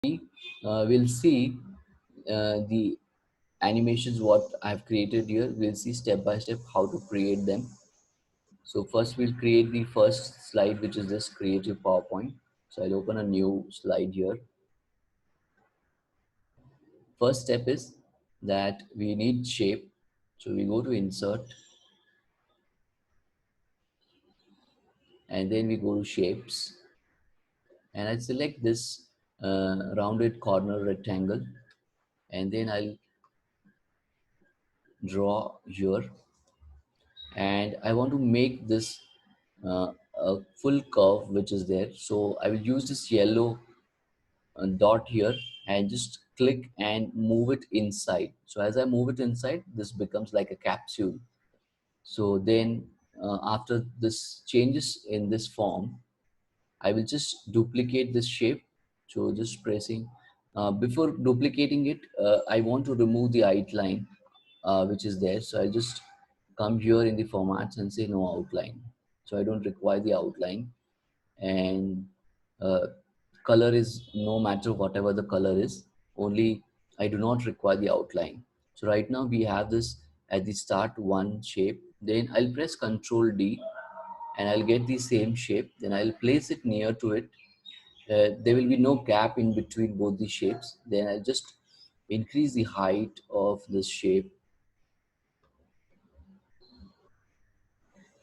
we'll see the animations what I've created here. We'll see step by step how to create them. So first we'll create the first slide, which is this creative PowerPoint. So I'll open a new slide here. First step is that we need shape. So we go to insert and then we go to shapes and I select this rounded corner rectangle and then I'll draw here and I want to make this a full curve which is there. So I will use this yellow dot here and just click and move it inside. So as I move it inside, this becomes like a capsule. So then after this changes in this form, I will just duplicate this shape. So just pressing, before duplicating it, I want to remove the outline which is there. So I'll just come here in the formats and say no outline. So I don't require the outline and uh, color is no matter whatever the color is, only I do not require the outline. So right now we have this at the start one shape, then I'll press Ctrl D and I'll get the same shape, then I'll place it near to it. There will be no gap in between both the shapes. Then I'll just increase the height of this shape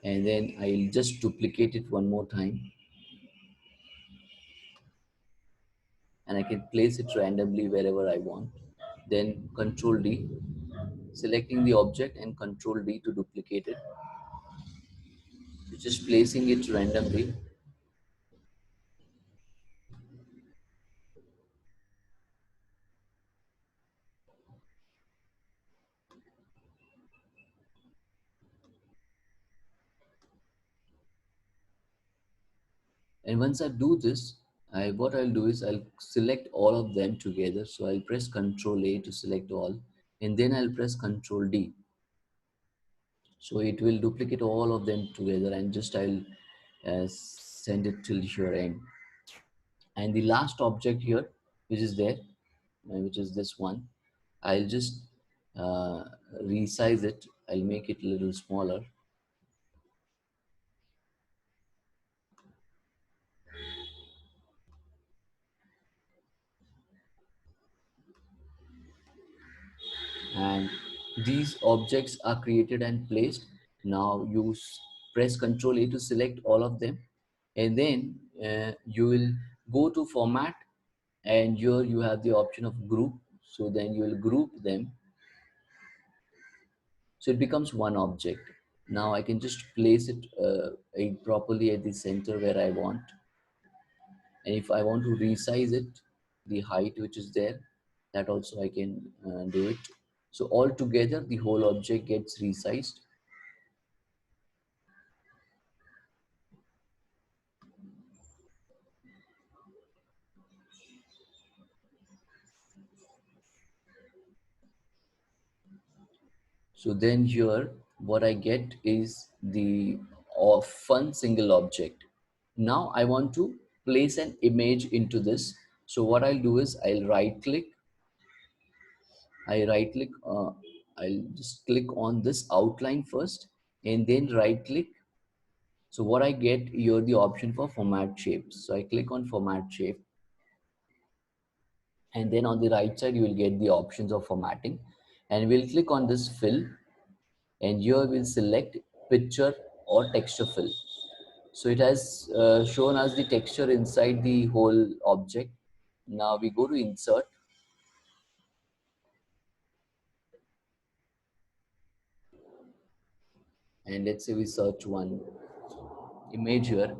and then I'll just duplicate it one more time and I can place it randomly wherever I want. Then Control D, selecting the object and Control D to duplicate it. Just placing it randomly. And once I do this, what I'll do is I'll select all of them together. So I'll press Control A to select all, and then I'll press Control D. So it will duplicate all of them together and just I'll send it till your end. And the last object here, which is there, which is this one, I'll just uh, resize it. I'll make it a little smaller. And these objects are created and placed. Now you press Ctrl A to select all of them and then you will go to format and here you have the option of group. So then you will group them. So it becomes one object. Now I can just place it properly at the center where I want. And if I want to resize it, the height which is there, that also I can do it. So all together the whole object gets resized. So then here what I get is the fun single object. Now I want to place an image into this. So what I'll do is I'll right click. I'll just click on this outline first and then right click. So what I get here the option for format shapes. So I click on format shape and then on the right side you will get the options of formatting and we'll click on this fill and here we'll select picture or texture fill. So it has shown us the texture inside the whole object. Now we go to insert and let's say we search one image here.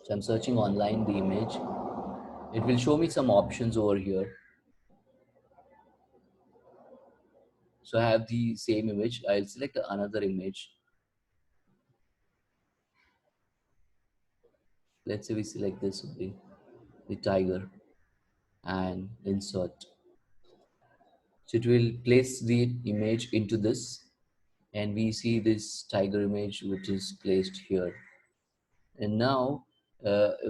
So I'm searching online the image. It will show me some options over here. So I have the same image. I'll select another image. Let's say we select this, the tiger and insert. So it will place the image into this and we see this tiger image which is placed here. And now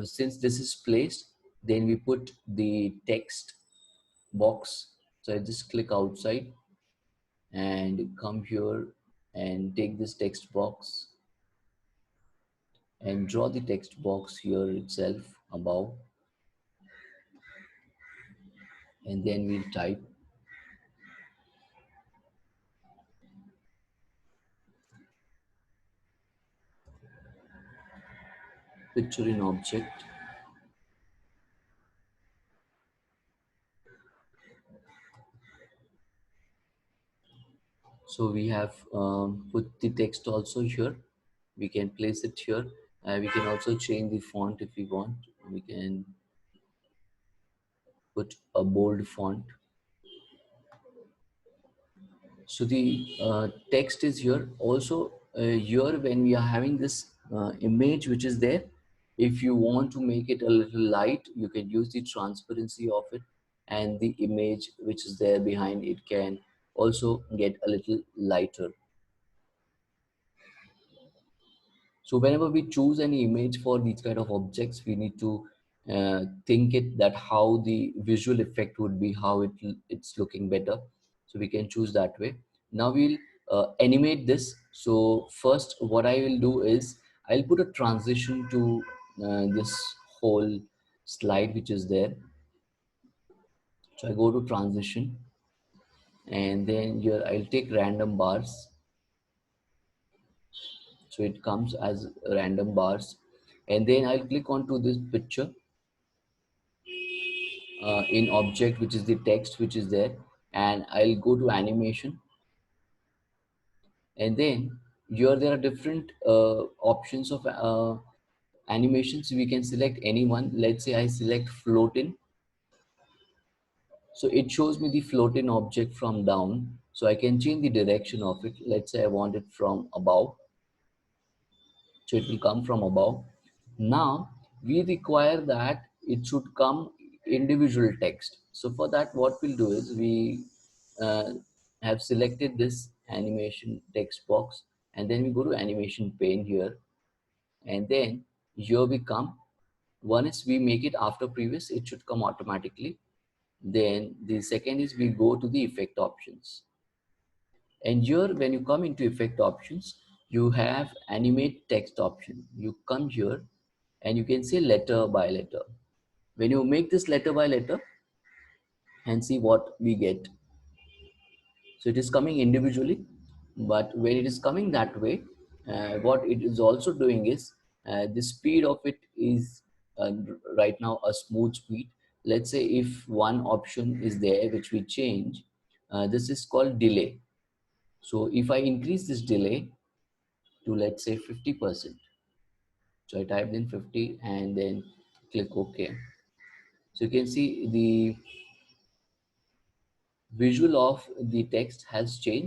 since this is placed, then we put the text box. So I just click outside and come here and take this text box and draw the text box here itself above, and then we'll type picture in object. So we have put the text also here. We can place it here. We can also change the font if we want. We can put a bold font. So the text is here. Also here when we are having this image which is there, if you want to make it a little light, you can use the transparency of it, and the image which is there behind it can also get a little lighter. So whenever we choose any image for these kind of objects, we need to think it that how the visual effect would be, how it's looking better. So we can choose that way. Now we'll animate this. So first, what I will do is I'll put a transition to this whole slide which is there. So I go to transition, and then here I'll take random bars. So it comes as random bars, and then I'll click onto this picture in object which is the text which is there, and I'll go to animation, and then here there are different options of animations. We can select any one. Let's say I select floating, so it shows me the floating object from down. So I can change the direction of it. Let's say I want it from above, so it will come from above. Now we require that it should come individual text. So for that, what we'll do is we uh, have selected this animation text box, and then we go to animation pane here, and then here we come. One is we make it after previous, it should come automatically. Then the second is we go to the effect options, and here when you come into effect options, you have animate text option. You come here and you can say letter by letter. When you make this letter by letter and see what we get. So it is coming individually, but when it is coming that way, what it is also doing is the speed of it is right now a smooth speed. Let's say if one option is there which we change, this is called delay. So if I increase this delay to, let's say, 50%, so I typed in 50 and then click OK. So you can see the visual of the text has changed.